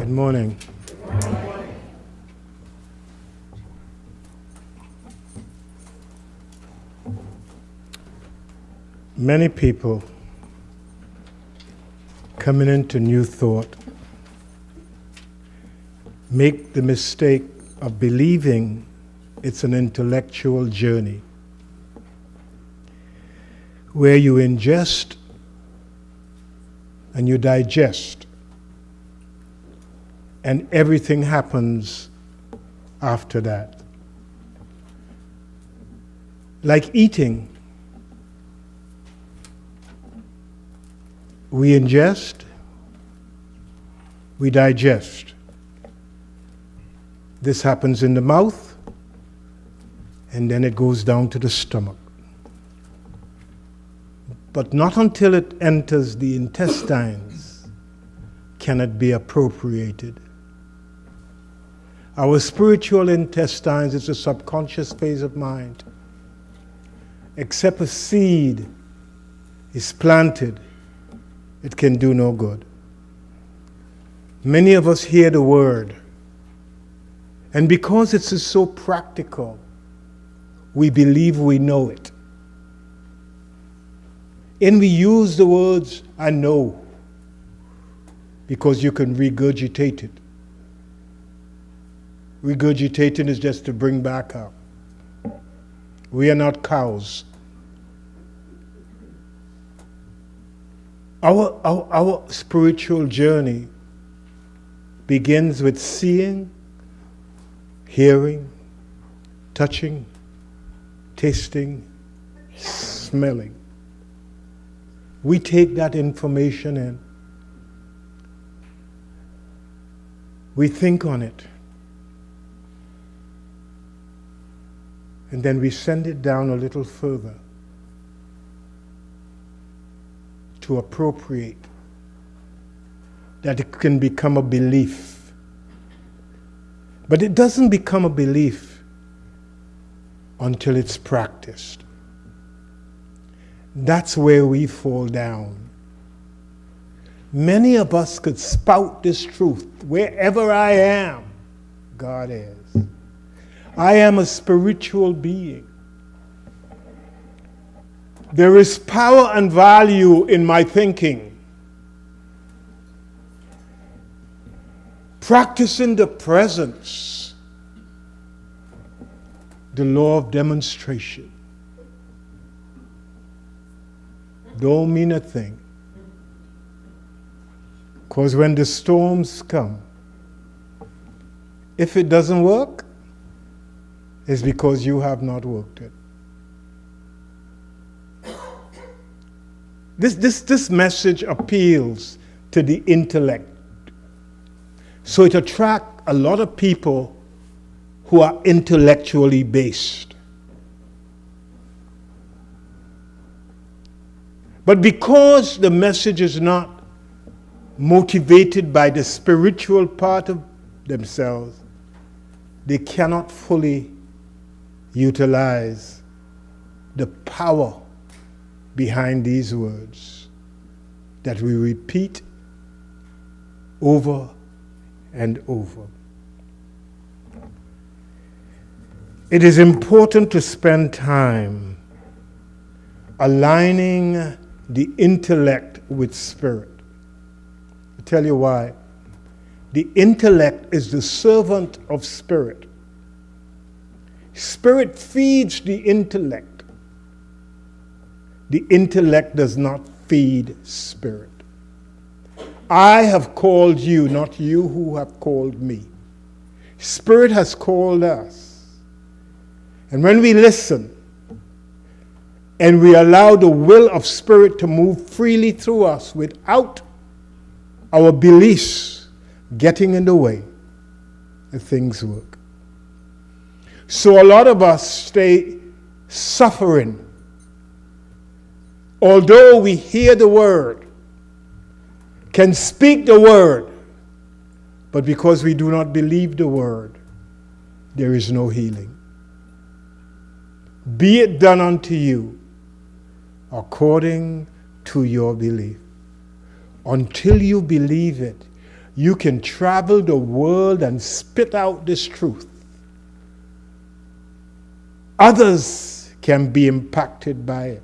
Good morning. Many people coming into New Thought make the mistake of believing it's an intellectual journey where you ingest and you digest, and everything happens after that. Like eating, we ingest, we digest. This happens in the mouth, and then it goes down to the stomach. But not until it enters the intestines can it be appropriated. Our spiritual intestines is a subconscious phase of mind. Except a seed is planted, it can do no good. Many of us hear the word, and because it is so practical, we believe we know it. And we use the words, I know, because you can regurgitate it. Regurgitating is just to bring back up. We are not cows. Our spiritual journey begins with seeing, hearing, touching, tasting, smelling. We take that information in. We think on it. And then we send it down a little further to appropriate that it can become a belief. But it doesn't become a belief until it's practiced. That's where we fall down. Many of us could spout this truth. Wherever I am, God is. I am a spiritual being. There is power and value in my thinking. Practicing the presence, the law of demonstration. Don't mean a thing. Because when the storms come, if it doesn't work, it's because you have not worked it. This message appeals to the intellect. So it attracts a lot of people who are intellectually based. But because the message is not motivated by the spiritual part of themselves, they cannot fully utilize the power behind these words that we repeat over and over. It is important to spend time aligning the intellect with spirit. I'll tell you why. The intellect is the servant of spirit. Spirit feeds the intellect. The intellect does not feed spirit. I have called you, not you who have called me. Spirit has called us. And when we listen, and we allow the will of spirit to move freely through us without our beliefs getting in the way, things work. So a lot of us stay suffering. Although we hear the word, can speak the word, but because we do not believe the word, there is no healing. Be it done unto you according to your belief. Until you believe it, You can travel the world and spit out this truth. Others can be impacted by it.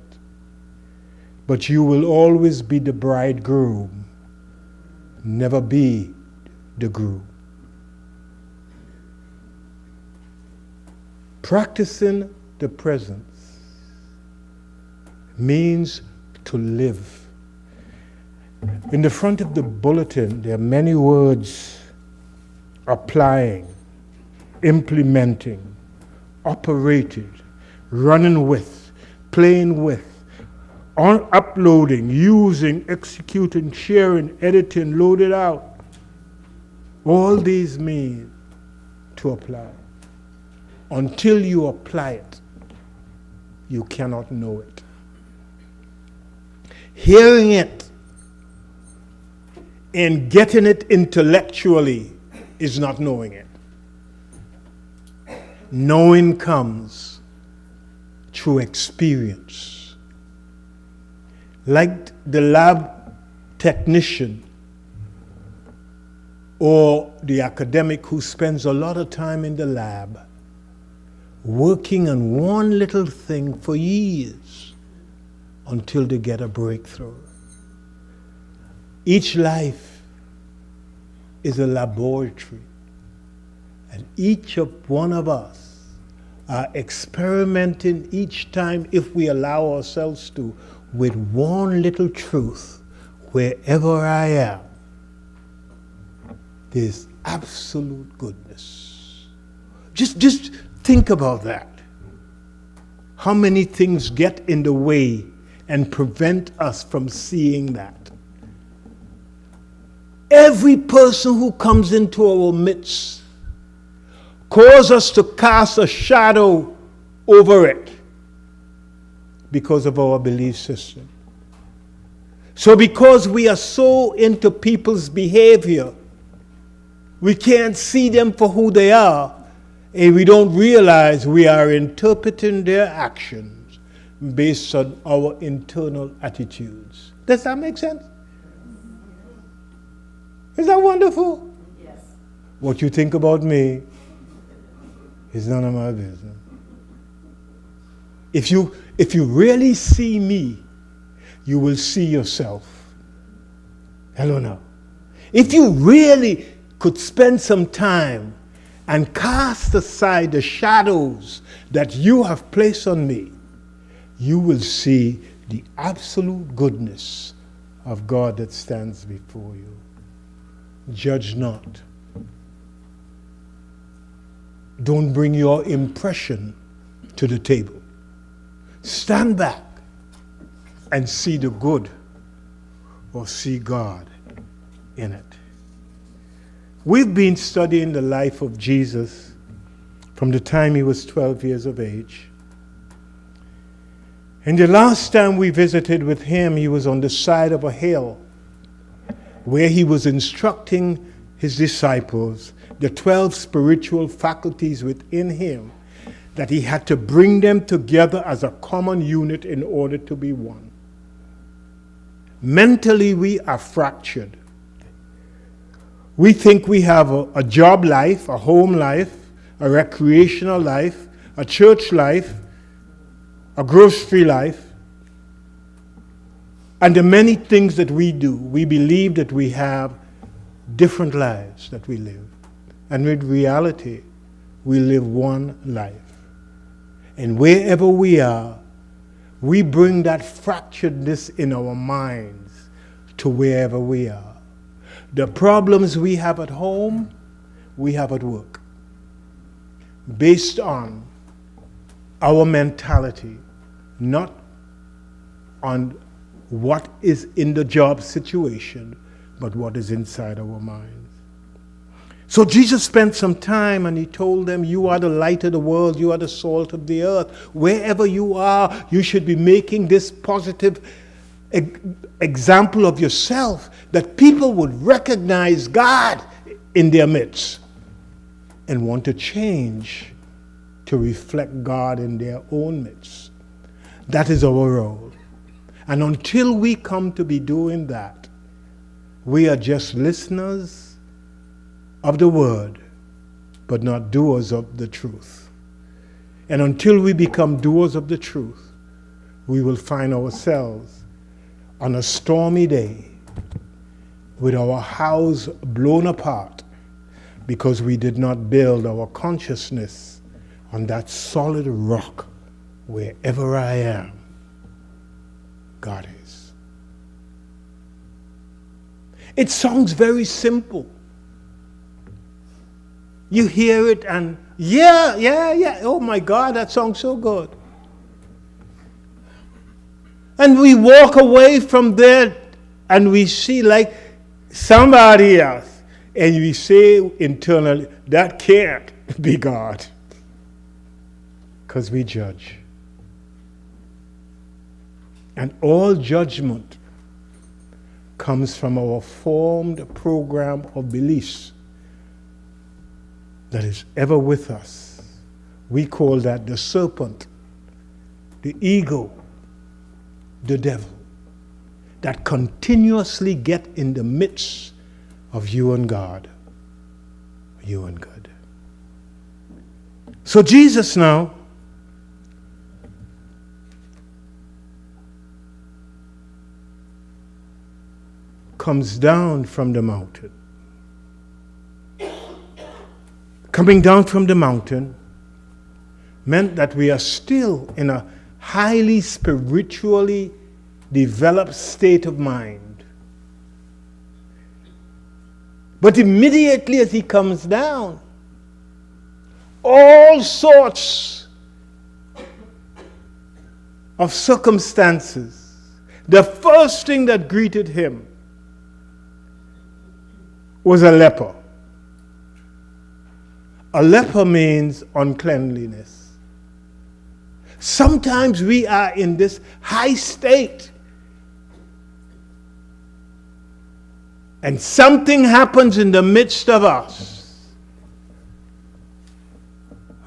But you will always be the bridegroom, never be the groom. Practicing the presence means to live. In the front of the bulletin, there are many words: applying, implementing, operated, running with, playing with, on uploading, using, executing, sharing, editing, loaded out. All these mean to apply. Until you apply it, you cannot know it. Hearing it and getting it intellectually is not knowing it. Knowing comes through experience. Like the lab technician or the academic who spends a lot of time in the lab working on one little thing for years until they get a breakthrough. Each life is a laboratory, and each of one of us are experimenting each time, if we allow ourselves to, with one little truth. Wherever I am, there's absolute goodness. Just think about that. How many things get in the way and prevent us from seeing that? Every person who comes into our midst causes us to cast a shadow over it because of our belief system. So because we are so into people's behavior, we can't see them for who they are, and we don't realize we are interpreting their actions based on our internal attitudes. Does that make sense? Is that wonderful? Yes. What you think about me is none of my business. If you really see me, you will see yourself. Hello now. If you really could spend some time and cast aside the shadows that you have placed on me, you will see the absolute goodness of God that stands before you. Judge not. Don't bring your impression to the table. Stand back and see the good, or see God in it. We've been studying the life of Jesus from the time he was 12 years of age. And the last time we visited with him, he was on the side of a hill where he was instructing his disciples, the 12 spiritual faculties within him, that he had to bring them together as a common unit in order to be one. Mentally, we are fractured. We think we have a job life, a home life, a recreational life, a church life, a grocery life, and the many things that we do. We believe that we have different lives that we live. And in reality, we live one life. And wherever we are, we bring that fracturedness in our minds to wherever we are. The problems we have at home, we have at work. Based on our mentality, not on what is in the job situation, but what is inside our minds. So Jesus spent some time and he told them, you are the light of the world, you are the salt of the earth. Wherever you are, you should be making this positive example of yourself, that people would recognize God in their midst and want to change to reflect God in their own midst. That is our role. And until we come to be doing that, we are just listeners of the word, but not doers of the truth. And until we become doers of the truth, we will find ourselves on a stormy day with our house blown apart because we did not build our consciousness on that solid rock. Wherever I am, God is. It sounds very simple. You hear it and yeah. Oh my God, that sounds so good. And we walk away from there and we see like somebody else. And we say internally, that can't be God. Because we judge. And all judgment comes from our formed program of beliefs that is ever with us. We call that the serpent, the ego, the devil, that continuously get in the midst of you and God, you and God. So Jesus now comes down from the mountain. Coming down from the mountain meant that we are still in a highly spiritually developed state of mind. But immediately as he comes down, all sorts of circumstances, the first thing that greeted him was a leper. A leper means uncleanliness. Sometimes we are in this high state and something happens in the midst of us,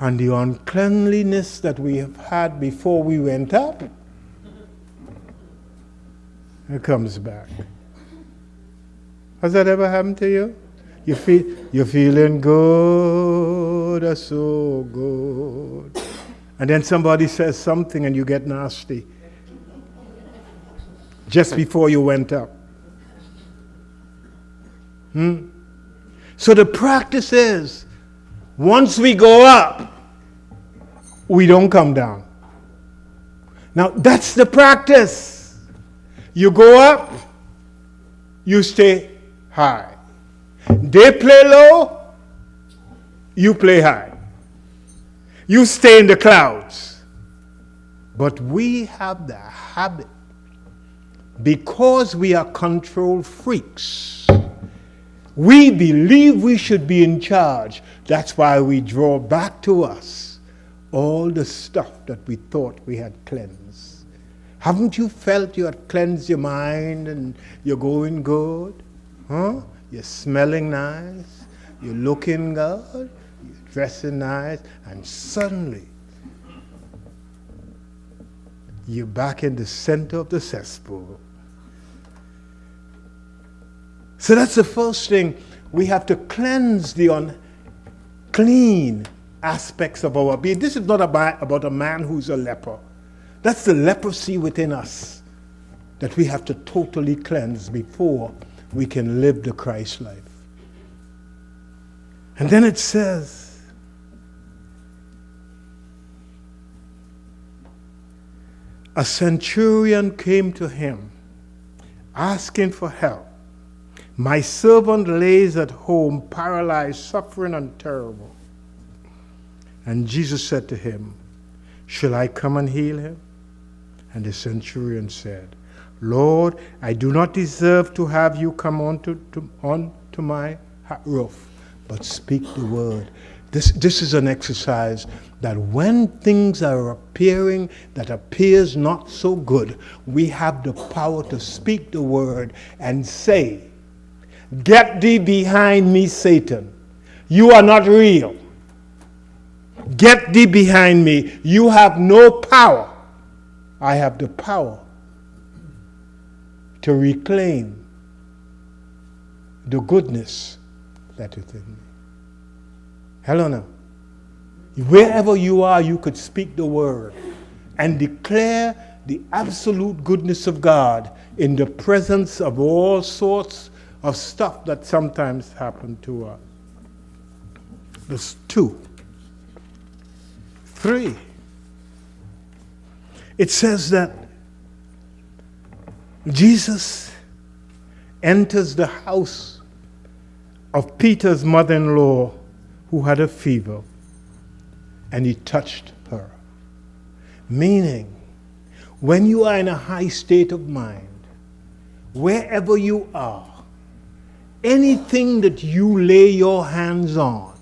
and the uncleanliness that we have had before we went up, it comes back. Has that ever happened to you? You're feeling good, so good. And then somebody says something and you get nasty. Just before you went up. So the practice is, once we go up, we don't come down. Now that's the practice. You go up, you stay high. They play low, you play high. You stay in the clouds. But we have the habit, because we are control freaks, we believe we should be in charge. That's why we draw back to us all the stuff that we thought we had cleansed. Haven't you felt you had cleansed your mind and you're going good? Huh? You're smelling nice, you're looking good, you're dressing nice, and suddenly you're back in the center of the cesspool. So that's the first thing. We have to cleanse the unclean aspects of our being. This is not about a man who's a leper. That's the leprosy within us that we have to totally cleanse before we can live the Christ life. And then it says, a centurion came to him asking for help. My servant lays at home, paralyzed, suffering, and terrible. And Jesus said to him, shall I come and heal him? And the centurion said, Lord, I do not deserve to have you come onto my roof, but speak the word. This is an exercise that when things are appearing that appears not so good, we have the power to speak the word and say, get thee behind me, Satan. You are not real. Get thee behind me. You have no power. I have the power to reclaim the goodness letteth in me. Helena, wherever you are, you could speak the word and declare the absolute goodness of God in the presence of all sorts of stuff that sometimes happen to us. There's 2. 3. It says that Jesus enters the house of Peter's mother-in-law who had a fever, and he touched her. Meaning, when you are in a high state of mind, wherever you are, anything that you lay your hands on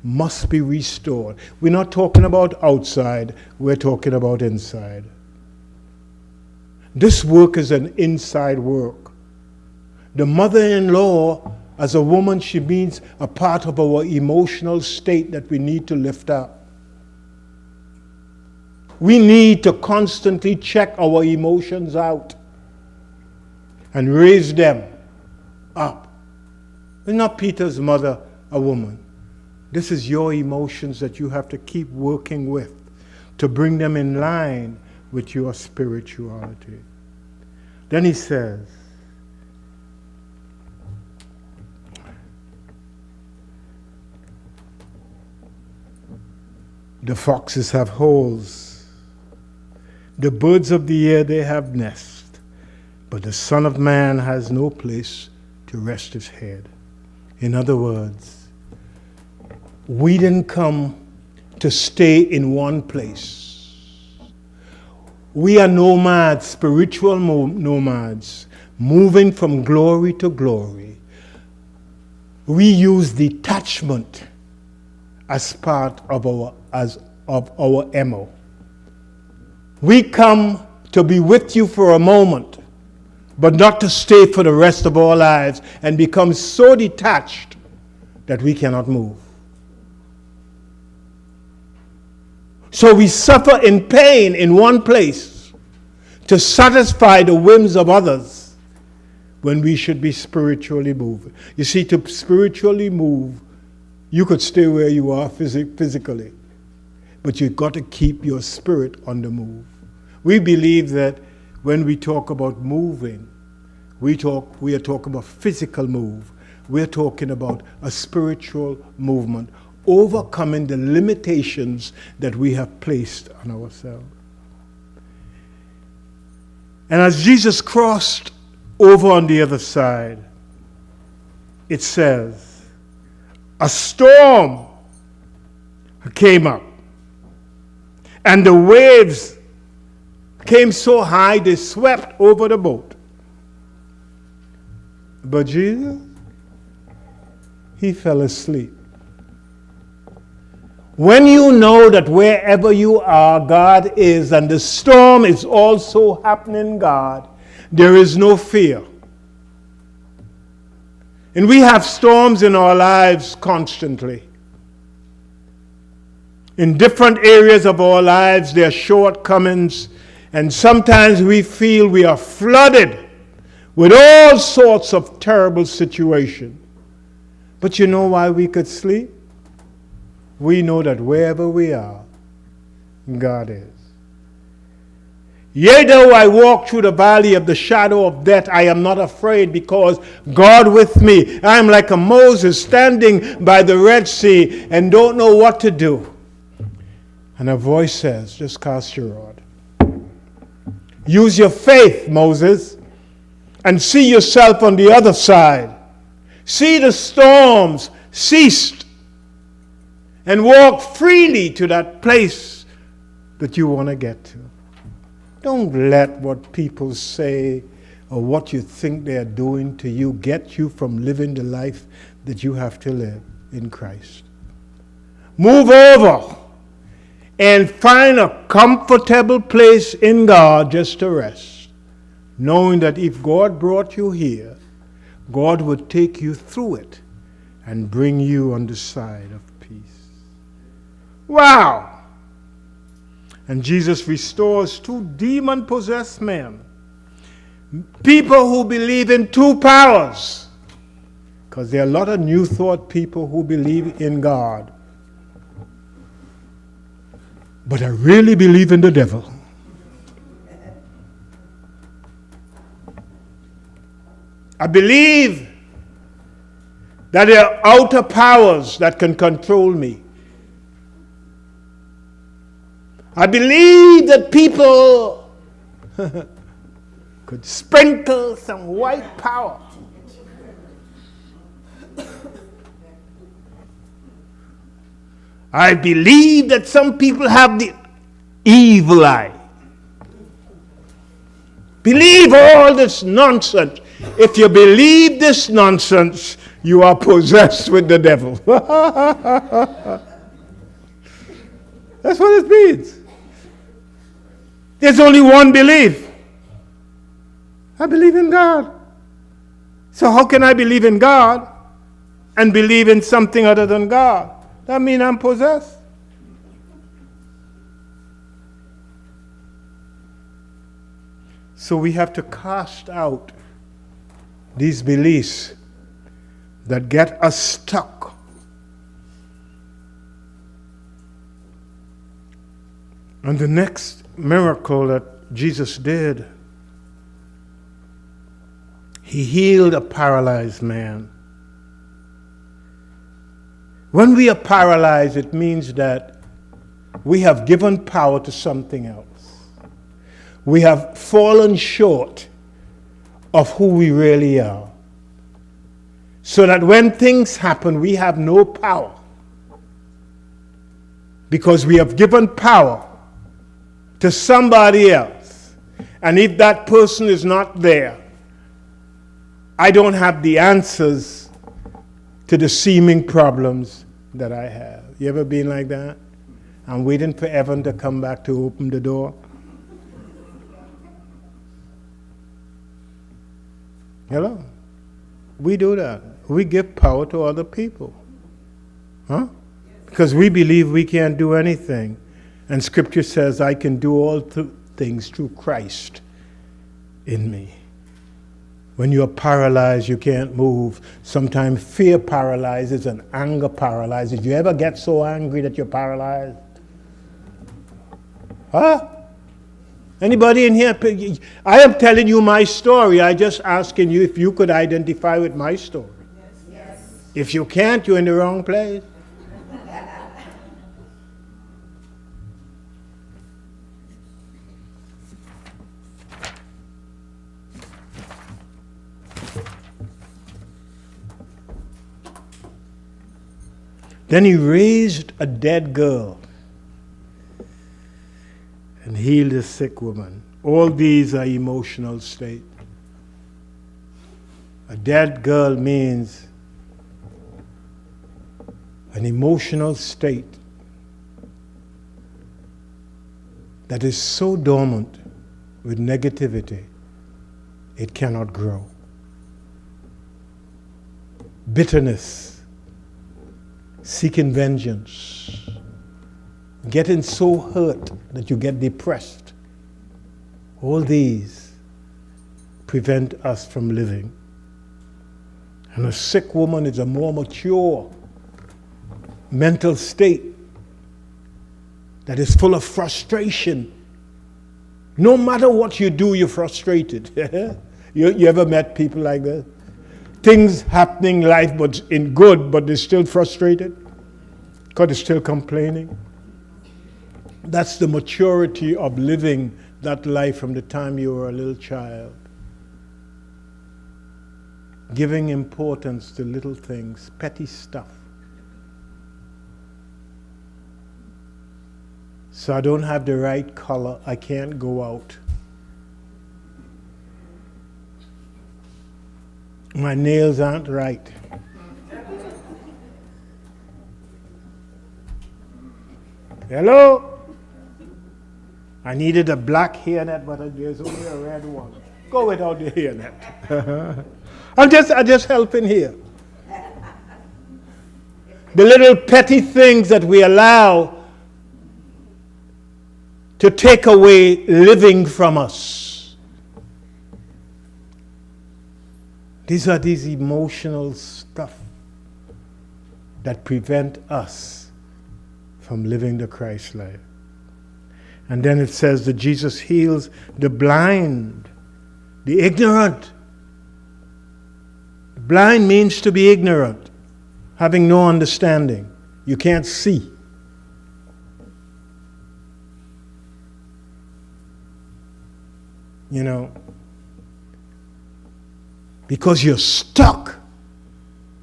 must be restored. We're not talking about outside, we're talking about inside. This work is an inside work. The mother-in-law, as a woman, she means a part of our emotional state that we need to lift up. We need to constantly check our emotions out and raise them up. It's not Peter's mother, a woman. This is your emotions that you have to keep working with to bring them in line with your spirituality. Then he says, the foxes have holes, the birds of the air, they have nests, but the Son of Man has no place to rest his head. In other words, we didn't come to stay in one place. We are nomads, spiritual nomads, moving from glory to glory. We use detachment as part of our MO. We come to be with you for a moment, but not to stay for the rest of our lives and become so detached that we cannot move. So we suffer in pain in one place to satisfy the whims of others when we should be spiritually moving. You see, to spiritually move, you could stay where you are physically, but you've got to keep your spirit on the move. We believe that when we talk about moving, we are talking about physical move. We're talking about a spiritual movement, overcoming the limitations that we have placed on ourselves. And as Jesus crossed over on the other side, it says, a storm came up, and the waves came so high they swept over the boat. But Jesus, he fell asleep. When you know that wherever you are, God is, and the storm is also happening, God, there is no fear. And we have storms in our lives constantly. In different areas of our lives, there are shortcomings, and sometimes we feel we are flooded with all sorts of terrible situations. But you know why we could sleep? We know that wherever we are, God is. Yea, though I walk through the valley of the shadow of death, I am not afraid, because God with me. I am like a Moses standing by the Red Sea and don't know what to do. And a voice says, just cast your rod. Use your faith, Moses, and see yourself on the other side. See the storms ceased, and walk freely to that place that you want to get to. Don't let what people say or what you think they are doing to you get you from living the life that you have to live in Christ. Move over and find a comfortable place in God just to rest, knowing that if God brought you here, God would take you through it and bring you on the side of peace. Wow! And Jesus restores 2 demon-possessed men. People who believe in 2 powers. Because there are a lot of New Thought people who believe in God. But I really believe in the devil. I believe that there are outer powers that can control me. I believe that people could sprinkle some white power. I believe that some people have the evil eye. Believe all this nonsense. If you believe this nonsense, you are possessed with the devil. That's what it means. There's only one belief. I believe in God. So how can I believe in God and believe in something other than God? That means I'm possessed. So we have to cast out these beliefs that get us stuck. And the next miracle that Jesus did, he healed a paralyzed man. When we are paralyzed, it means that we have given power to something else. We have fallen short of who we really are. So that when things happen, we have no power. Because we have given power to somebody else. And if that person is not there, I don't have the answers to the seeming problems that I have. You ever been like that? I'm waiting for Evan to come back to open the door. Hello? We do that. We give power to other people. Huh? Because we believe we can't do anything. And Scripture says, I can do all things through Christ in me. When you're paralyzed, you can't move. Sometimes fear paralyzes and anger paralyzes. You ever get so angry that you're paralyzed? Huh? Anybody in here? I am telling you my story. I'm just asking you if you could identify with my story. Yes. If you can't, you're in the wrong place. Then he raised a dead girl and healed a sick woman. All these are emotional states. A dead girl means an emotional state that is so dormant with negativity, it cannot grow. Bitterness, seeking vengeance, getting so hurt that you get depressed. All these prevent us from living. And a sick woman is a more mature mental state that is full of frustration. No matter what you do, you're frustrated. You ever met people like that? Things happening in life but in good, but they're still frustrated because they're still complaining. That's the maturity of living that life from the time you were a little child. Giving importance to little things, petty stuff. So I don't have the right color, I can't go out. My nails aren't right. Hello? I needed a black hairnet, but there's only a red one. Go without the hairnet. I'm just helping here. The little petty things that we allow to take away living from us. These emotional stuff that prevent us from living the Christ life. And then it says that Jesus heals the blind, the ignorant. Blind means to be ignorant, having no understanding. You can't see. You know, because you're stuck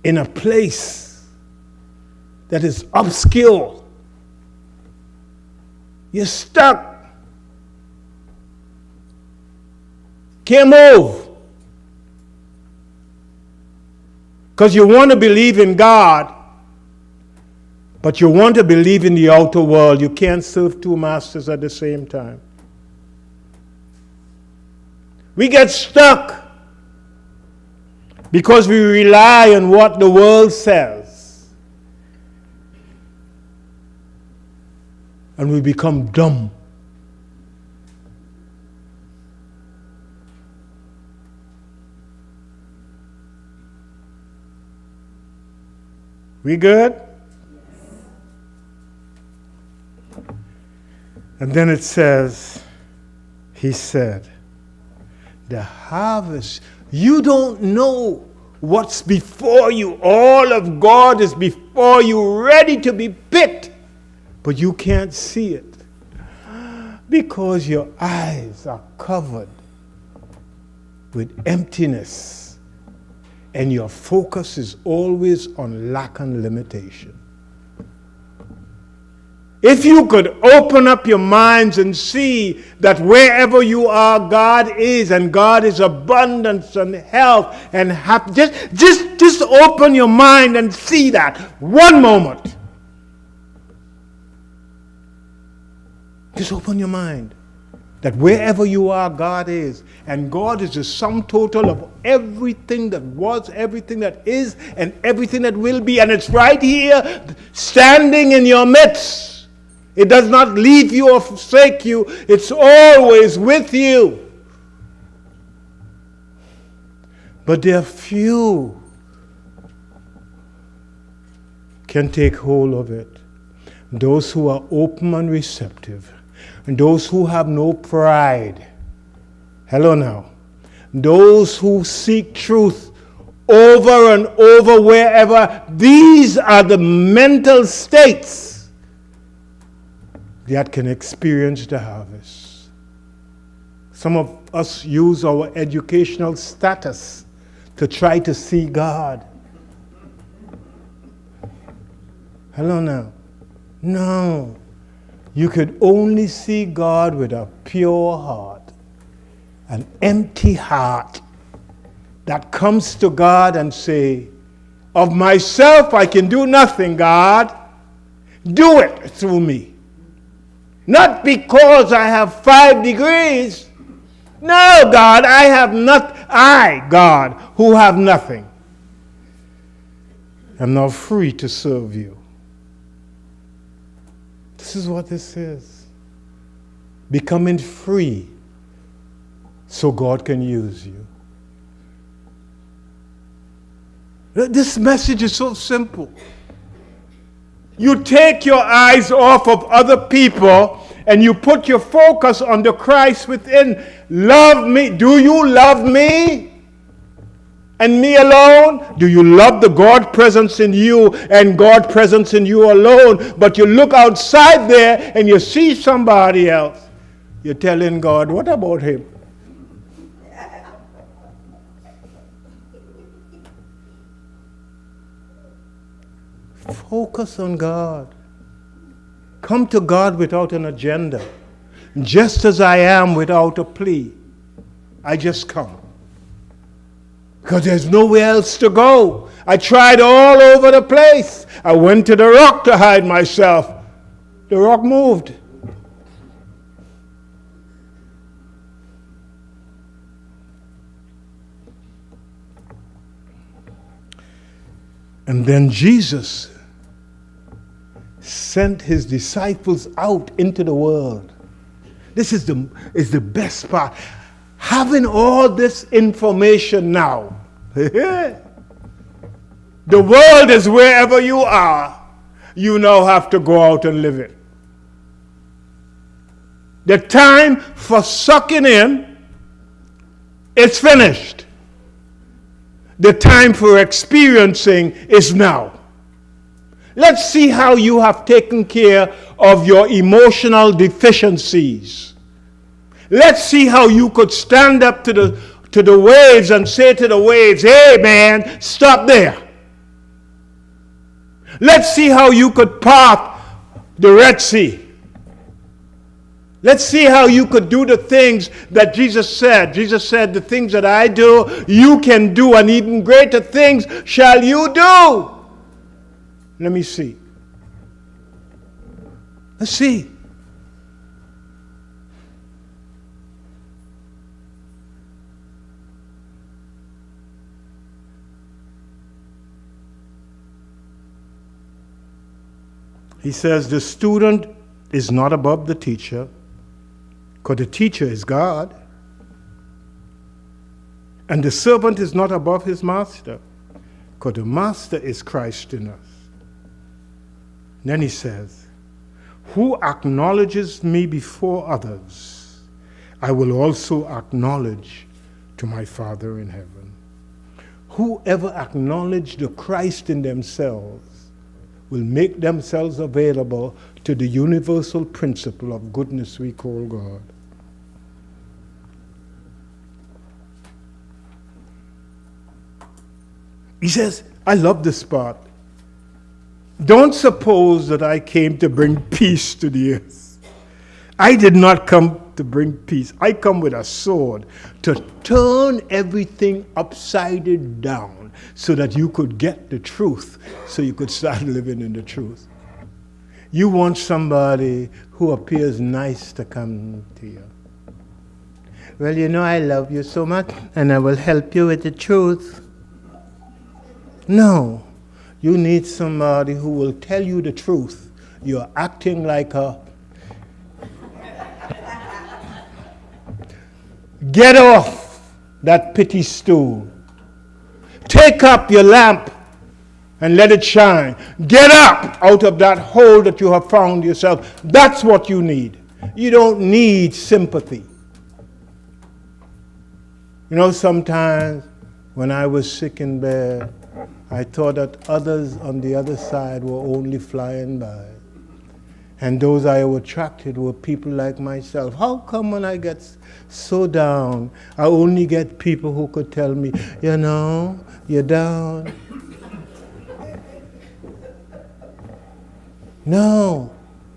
in a place that is obscure. You're stuck. Can't move. Because you want to believe in God, but you want to believe in the outer world. You can't serve two masters at the same time. We get stuck because we rely on what the world says. And we become dumb. We good? And then it says, he said, the harvest, you don't know what's before you. All of God is before you, ready to be picked, but you can't see it because your eyes are covered with emptiness and your focus is always on lack and limitation. If you could open up your minds and see that wherever you are, God is, and God is abundance and health and happiness. Just open your mind and see that. One moment. Just open your mind. That wherever you are, God is. And God is the sum total of everything that was, everything that is, and everything that will be. And it's right here, standing in your midst. It does not leave you or forsake you. It's always with you. But there are few can take hold of it. Those who are open and receptive. And those who have no pride. Hello now. Those who seek truth over and over wherever. These are the mental states that can experience the harvest. Some of us use our educational status to try to see God. Hello now. No. You could only see God with a pure heart, an empty heart that comes to God and say, of myself I can do nothing, God. Do it through me. Not because I have 5 degrees. No, God, I have not. I, God, who have nothing, am now free to serve you. This is what this is. Becoming free so God can use you. This message is so simple. You take your eyes off of other people and you put your focus on the Christ within. Love me. Do you love me? And me alone? Do you love the God presence in you and God presence in you alone? But you look outside there and you see somebody else. You're telling God, what about him? Focus on God. Come to God without an agenda. Just as I am without a plea. I just come. Because there's nowhere else to go. I tried all over the place. I went to the rock to hide myself. The rock moved. And then Jesus sent his disciples out into the world. This is the best part. Having all this information now, The world is wherever you are. You now have to go out and live it. The time for sucking in is finished. The time for experiencing is now. Let's see how you have taken care of your emotional deficiencies. Let's see how you could stand up to the waves and say to the waves, hey man, stop there. Let's see how you could part the Red Sea. Let's see how you could do the things that Jesus said. Jesus said, the things that I do, you can do, and even greater things shall you do. Let me see. Let's see. He says, the student is not above the teacher, because the teacher is God. And the servant is not above his master, because the master is Christ in us. Then he says, who acknowledges me before others, I will also acknowledge to my Father in heaven. Whoever acknowledges the Christ in themselves will make themselves available to the universal principle of goodness we call God. He says, I love this part. Don't suppose that I came to bring peace to the earth. I did not come to bring peace. I come with a sword to turn everything upside down so that you could get the truth, so you could start living in the truth. You want somebody who appears nice to come to you. Well, you know, I love you so much, and I will help you with the truth. No, you need somebody who will tell you the truth. You're acting like a... Get off that pity stool. Take up your lamp and let it shine. Get up out of that hole that you have found yourself. That's what you need. You don't need sympathy. You know, sometimes when I was sick in bed, I thought that others on the other side were only flying by. And those I attracted were people like myself. How come when I get so down, I only get people who could tell me, you know, you're down? No.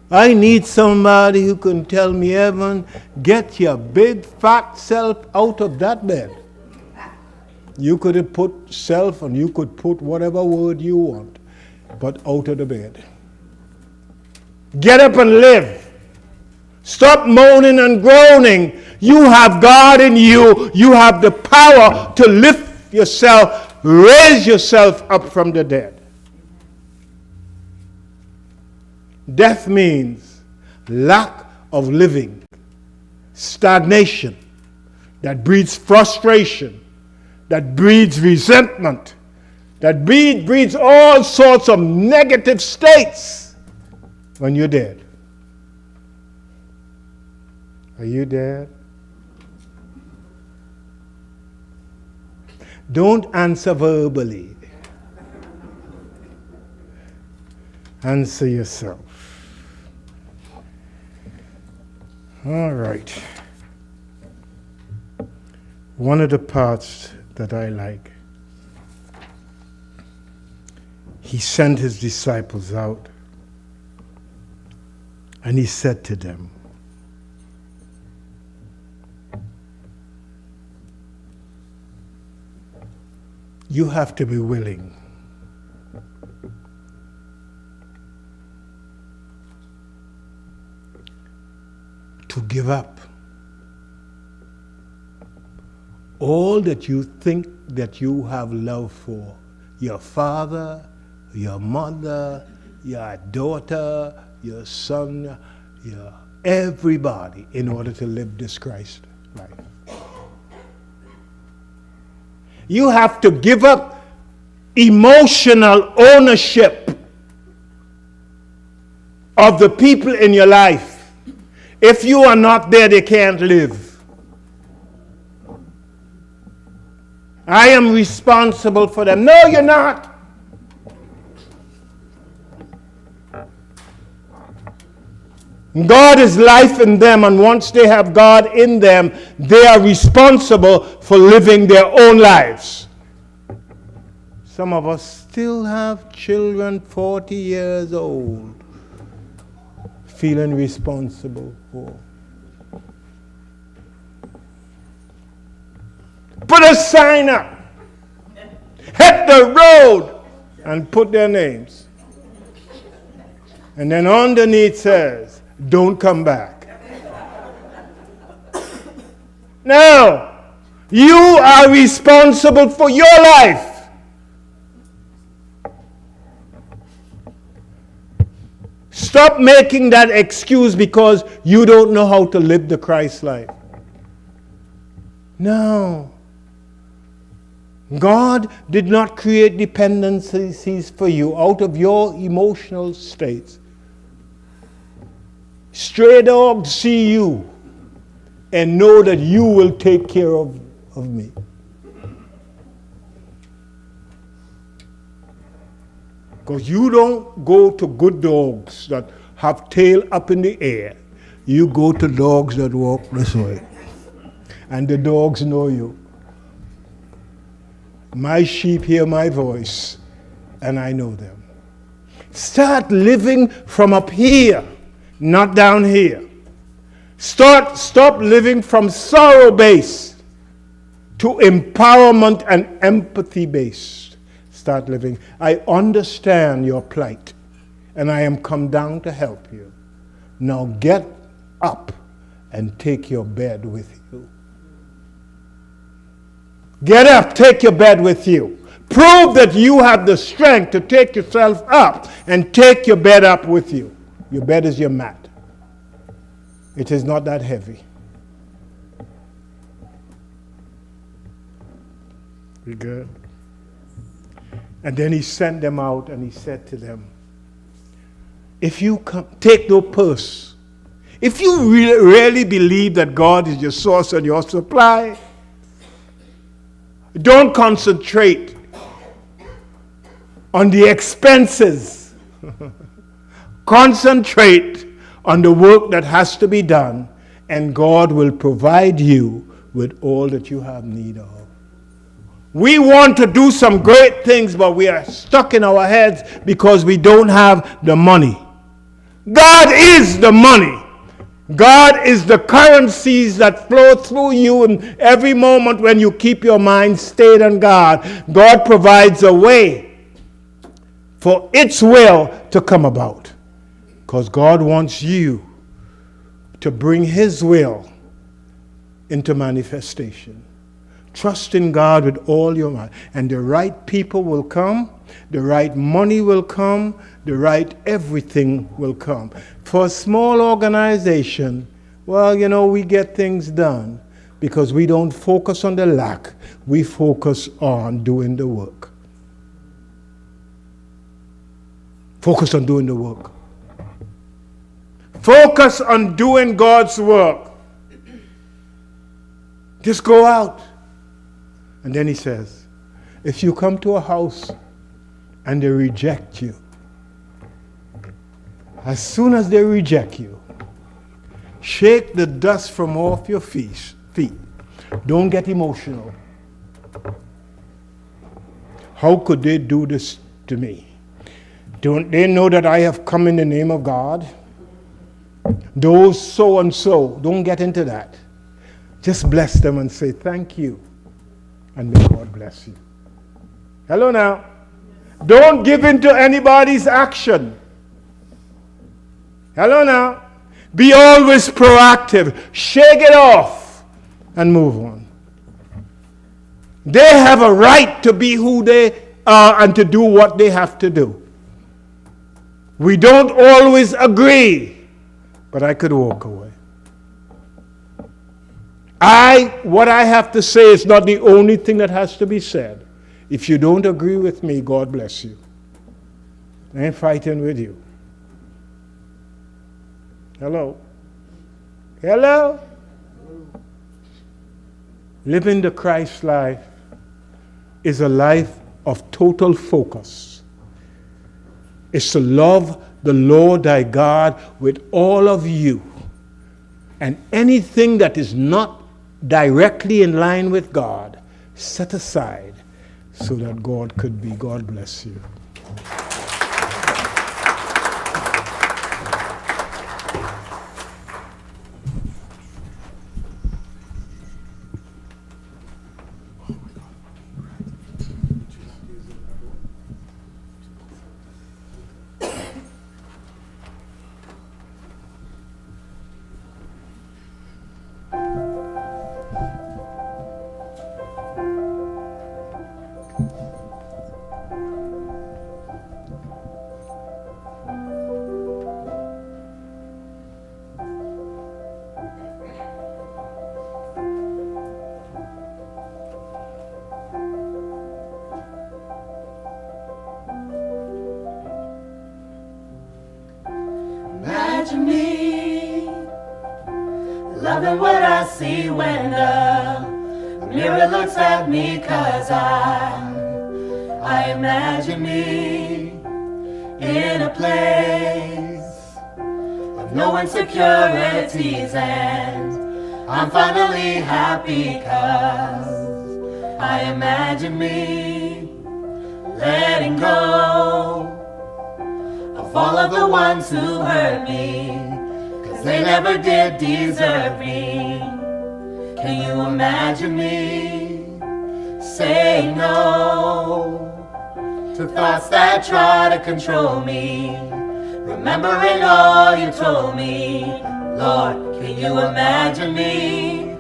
I need somebody who can tell me, Evan, get your big fat self out of that bed. You could have put self and you could put whatever word you want, but out of the bed. Get up and live. Stop moaning and groaning. You have God in you. You have the power to lift yourself, raise yourself up from the dead. Death means lack of living, stagnation that breeds frustration, that breeds resentment, that breeds all sorts of negative states. When you're dead. Are you dead? Don't answer verbally. Answer yourself. All right. One of the parts that I like, he sent his disciples out. And he said to them, you have to be willing to give up all that you think that you have love for. Your father, your mother, your daughter, your son, your everybody, in order to live this Christ life. You have to give up emotional ownership of the people in your life. If you are not there, they can't live. I am responsible for them. No, you're not. God is life in them, and once they have God in them, they are responsible for living their own lives. Some of us still have children 40 years old, feeling responsible for. Put a sign up, hit the road, and put their names. And then underneath says, don't come back. No, you are responsible for your life. Stop making that excuse because you don't know how to live the Christ life. No. God did not create dependencies for you out of your emotional states. Stray dogs see you and know that you will take care of me. Because you don't go to good dogs that have tail up in the air. You go to dogs that walk this way. And the dogs know you. My sheep hear my voice, and I know them. Start living from up here, not down here. Stop living from sorrow-based to empowerment and empathy-based. Start living. I understand your plight, and I am come down to help you. Now get up and take your bed with you. Get up, take your bed with you. Prove that you have the strength to take yourself up and take your bed up with you. Your bed is your mat. It is not that heavy. We good? And then he sent them out and he said to them, if you come, take no purse. If you really believe that God is your source and your supply, don't concentrate on the expenses. Concentrate on the work that has to be done, and God will provide you with all that you have need of. We want to do some great things, but we are stuck in our heads because we don't have the money. God is the money. God is the currencies that flow through you in every moment when you keep your mind stayed on God. God provides a way for its will to come about. Because God wants you to bring His will into manifestation. Trust in God with all your might. And the right people will come. The right money will come. The right everything will come. For a small organization, well, we get things done because we don't focus on the lack. We focus on doing the work. Focus on doing the work. Focus on doing God's work. Just go out. And then he says, if you come to a house and they reject you, as soon as they reject you, shake the dust from off your feet. Don't get emotional. How could they do this to me? Don't they know that I have come in the name of God? Those so and so, don't get into that. Just bless them and say thank you. And may God bless you. Hello now. Don't give in to anybody's action. Hello now. Be always proactive. Shake it off and move on. They have a right to be who they are and to do what they have to do. We don't always agree, but I could walk away. What I have to say is not the only thing that has to be said. If you don't agree with me, God bless you. I ain't fighting with you. Hello? Hello? Living the Christ life is a life of total focus. It's to love the Lord thy God with all of you. And anything that is not directly in line with God, set aside so that God could be. God bless you. Imagine me loving what I see when the mirror looks at me, 'cause I imagine me in a place of no insecurities, and I'm finally happy 'cause I imagine me letting go of all of the ones who hurt me, 'cause they never did deserve me. Can you imagine me saying no to thoughts that try to control me, remembering all you told me? Lord, can you imagine me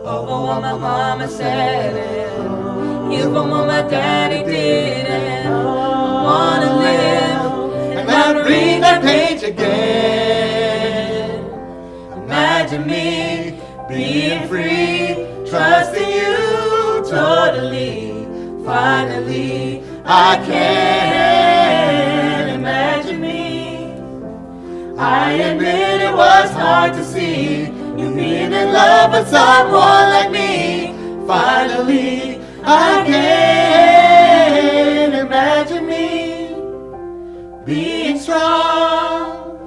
over what my mama said, and even what my daddy did, and I wanna live and not read that page again. Imagine me being free, trusting you totally. Finally, I can imagine me. I admit it was hard to see you being in love with someone like me. Finally, I can imagine me being strong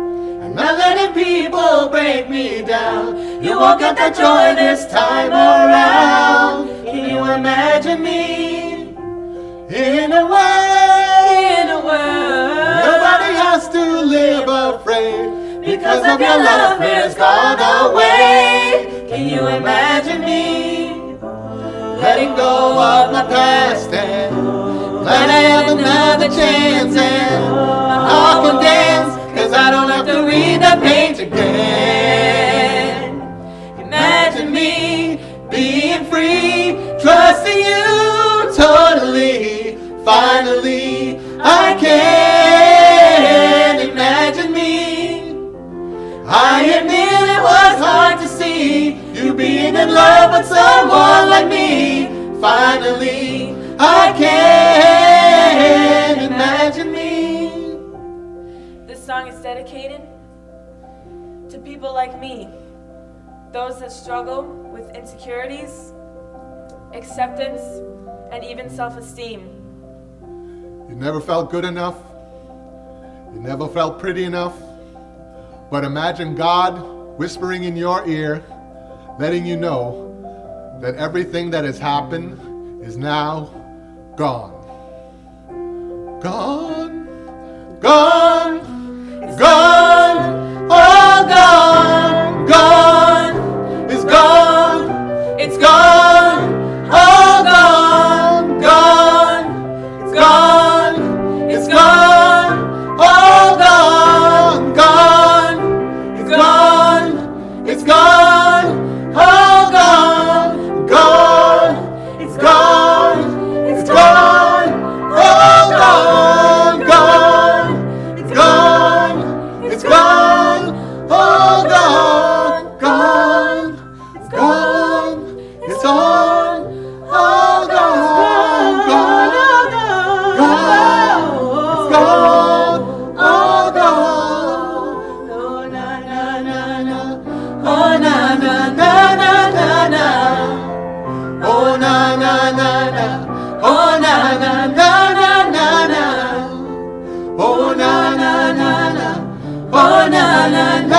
and not letting people break me down. You won't get that joy this time around. Can you imagine me in a world nobody has to live afraid because of your love has gone away? Can you imagine me letting go of my past and glad I have another chance, and I can dance 'cause I don't have to read that page again. Imagine me being free, trusting you totally. Finally, I can imagine me. I admit it was hard to see you being in love with someone like me. Finally, I can imagine me. This song is dedicated to people like me, those that struggle with insecurities, acceptance, and even self-esteem. You never felt good enough. You never felt pretty enough. But imagine God whispering in your ear, letting you know that everything that has happened is now gone. Gone, gone, gone, all gone, gone, it's gone, it's gone, all gone, gone, it's gone, it's gone, all gone, gone, it's gone, it's gone, all gone, gone, it's gone, it's gone, all gone, gone, it's gone, it's gone, all gone, gone, it's na na na na na na. Oh na na na na. Oh na na na na na na. Oh na na na na. Oh na na na.